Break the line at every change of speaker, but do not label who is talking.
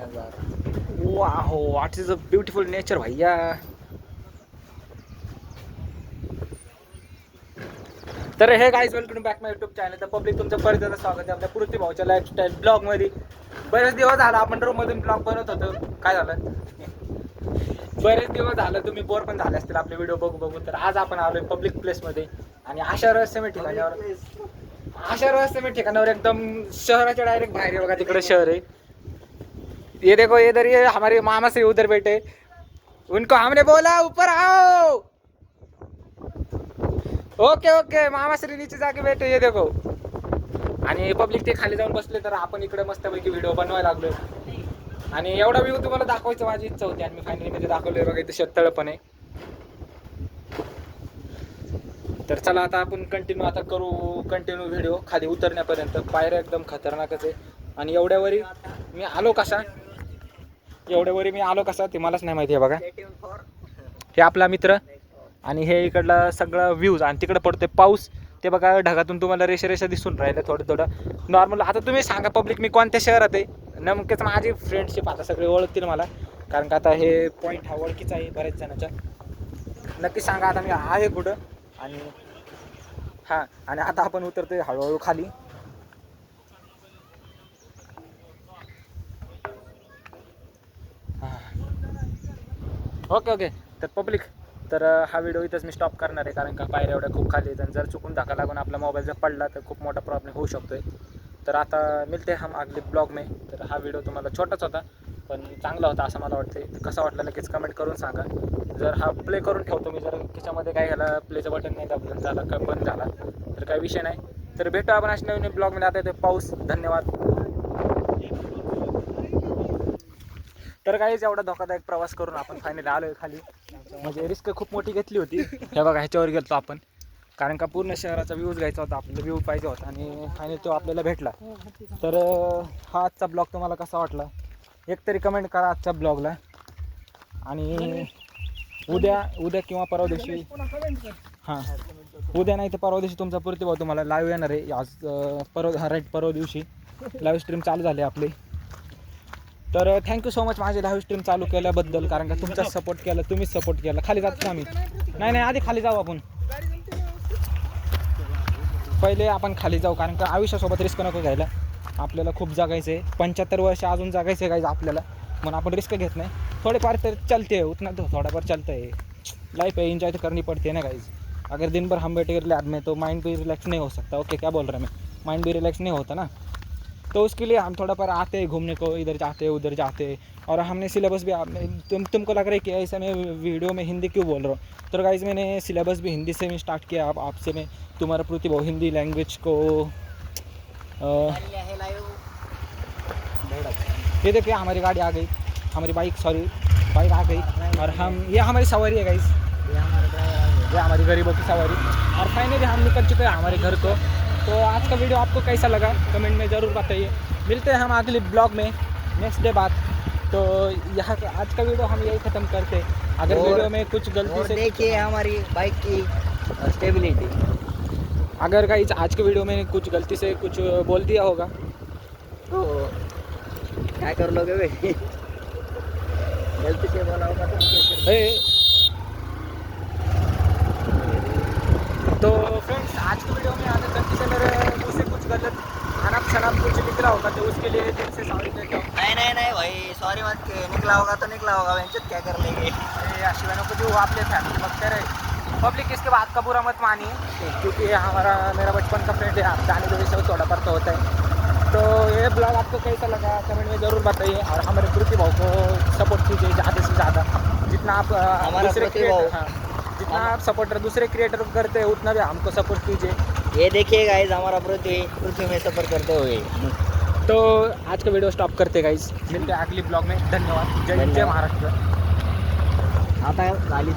नजारा।
वाह, what is a beautiful nature भैया। तर हे गाईज, वेलकम बॅक माय युट्यूब चॅनल. तर पब्लिक तुमचं परत एकदा स्वागत आहे आपल्या पृथ्वी भाऊच्या लाईफस्टाईल ब्लॉगमध्ये. बरेच दिवस झाला आपण रूममधून ब्लॉग बनवत होतो. काय झालं, बरेच दिवस झालं तुम्ही बोर पण झाले असतील आपले व्हिडिओ बघू बघू. तर आज आपण आलोय पब्लिक प्लेसमध्ये आणि अशा रहस्यमय ठिकाणावर एकदम शहराच्या डायरेक्ट बाहेर आहे बघा. तिकडे शहर आहे. ये देखो, इधर ये हमारे मामा से उधर बैठे, उनको हमने बोला ऊपर आओ. ओके ओके, मामा श्री नीचे जाके बैठे, ये देखो. आणि पब्लिक ते खाली जाऊन बसले, तर आपण इकडे मस्तपैकी व्हिडिओ बनवायला लागलोय. आणि एवढा व्ह्यू तुम्हाला दाखवायचं माझी इच्छा होती आणि मी फायनली मध्ये दाखवलोय बघा. इथे शेततळ पण आहे. तर चला आता आपण कंटिन्यू व्हिडिओ खाली उतरण्यापर्यंत. पायऱ्या एकदम खतरनाकच आहे. आणि एवढ्यावरी मी आलो कसा ते मलाच नाही माहिती आहे बघा. हे आपला मित्र आणि हे इकडला सगळं व्ह्यूज आणि तिकडे पडतोय पाऊस. ते बघा ढगातून तुम्हाला रेषा दिसून राहिलं थोडं नॉर्मल. आता तुम्ही सांगा पब्लिक, मी कोणत्या शहरात आहे. नेमकेच माझी फ्रेंडशिप आता सगळे ओळखतील मला, कारण का आता हे पॉईंट हा ओळखीचा आहे बऱ्याच जणांच्या. नक्की सांगा आता मी आहे कुठं. आणि हां, आणि आता आपण उतरतोय हळूहळू खाली. ओके. तर पब्लिक, तर हा व्हिडिओ इथंच मी स्टॉप करणार आहे, कारण का पायऱ्या एवढ्या खूप खाली आहेत आणि जर चुकून धक्का लागून आपला मोबाईल जर पडला तर खूप मोठा प्रॉब्लेम होऊ शकतोय. तर आता मिळते हम अगले ब्लॉग में. तर हा व्हिडिओ तुम्हाला छोटाच होता पण चांगला होता असं मला वाटतंय. कसा वाटला लगेच कमेंट करून सांगा. जर हा प्ले करून ठेवतो मी, जर त्याच्यामध्ये काय ह्याला प्लेचं बटन नाही दाबलं झाला का बंद झाला तर काही विषय नाही. तर भेटू आपण अशा नवीन ब्लॉगमध्ये. आता येते पाऊस. धन्यवाद. तर काहीच एवढा धोकादायक प्रवास करून आपण फायनली आलोय खाली. म्हणजे रिस्क खूप मोठी घेतली होती. हे बघा, ह्याच्यावर गेलो आपण, कारण का पूर्ण शहराचा व्ह्यूज घ्यायचा होता, आपल्याला व्ह्यू पाहिजे होता आणि फायनली तो आपल्याला भेटला. तर हा आजचा ब्लॉग तुम्हाला कसा वाटला एकतरी कमेंट करा आजच्या ब्लॉगला. आणि उद्या किंवा परवा दिवशी, हां उद्या नाही तर परवा दिवशी तुमचा प्रतिभाव तुम्हाला लाईव्ह येणार आहे. आज परवा दिवशी लाईव्ह स्ट्रीम चालू झाले आपले. तर थँक्यू सो मच माझे लाईव्ह स्ट्रीम चालू केल्याबद्दल, कारण का तुमचा सपोर्ट केला, तुम्हीच सपोर्ट केला. खाली जातो आम्ही. नाही आधी खाली जाऊ आपण. पहिले आपण खाली जाऊ, कारण का आयुष्यासोबत रिस्क नको घ्यायला. आपल्याला खूप जगायचं आहे. 75 वर्ष अजून जगायचं आहे गाईज आपल्याला, म्हणून आपण रिस्क घेत नाही. थोडेफार तर चलते है, उतना तो थोडाफार चलता है. लाइफ है, एंजॉय तो करनी पड़ती है ना गाइज. अगर दिन भर हम बैठे लैब में तो माइंड भी रिलैक्स नहीं हो सकता. ओके, क्या बोल रहा मैं, माइंड भी रिलैक्स नहीं होता ना. तो उसके लिए हम थोड़ा पर आते हैं घूमने को, इधर जाते हैं उधर जाते हैं. और हमने सिलेबस भी तुमको लग रहा है कि ऐसा मैं वीडियो में हिंदी क्यों बोल रहा हूँ. तो गाइज मैंने सिलेबस भी हिंदी से मैं स्टार्ट किया. आपसे मैं तुम्हारा प्रतिभा हिंदी लैंग्वेज को ये देखिए हमारी गाड़ी आ गई, हमारी बाइक आ गई. और ये हमारी सवारी है गाइज, ये हमारी गरीबों की सवारी. और फाइनली हम निकल चुके हैं हमारे घर को. तो आज का वीडियो आपको कैसा लगा कमेंट में ज़रूर बताइए. मिलते हैं हम अगले ब्लॉग में नेक्स्ट डे बाद. तो यहाँ का आज का वीडियो हम यही ख़त्म करते हैं. अगर वीडियो में कुछ गलती से
देखिए हमारी बाइक की स्टेबिलिटी.
अगर गाइस आज के वीडियो में कुछ गलती से कुछ बोल दिया होगा
तो क्या कर लोगे भाई. गलती से बोला होगा
तो फ्रेंड्स, आज के वीडियो में अगर गलती से मेरे मुँह से कुछ गलत खराब शराब कुछ निकला होगा तो उसके लिए दिल से सॉरी कहता हूँ.
नहीं भाई, सॉरी मत के. निकला होगा तो निकला होगा, वेंचर क्या कर लेंगे.
शिवानों को जो आपने फैमिली बकते रहे पब्लिक, इसके बात का बुरा मत मानिए, क्योंकि ये मेरा बचपन का फ्रेंड है. आप जाने दो, सब थोड़ा पर तो होता है. तो ये ब्लॉग आपको कैसा लगा कमेंट में ज़रूर बताइए. और हमारे पृथ्वी भाव को सपोर्ट कीजिए ज़्यादा से ज़्यादा. जितना आप दूसरे जितना आप सपोर्टर दूसरे क्रिएटर को करते हैं उतना भी हमको सपोर्ट कीजिए.
ये देखिए गाइज हमारा पृथ्वी में सफ़र करते हुए.
तो आज का वीडियो स्टॉप करते गाइज. मिलते हैं अगली ब्लॉग में. धन्यवाद. जय महाराष्ट्र.
आता गाली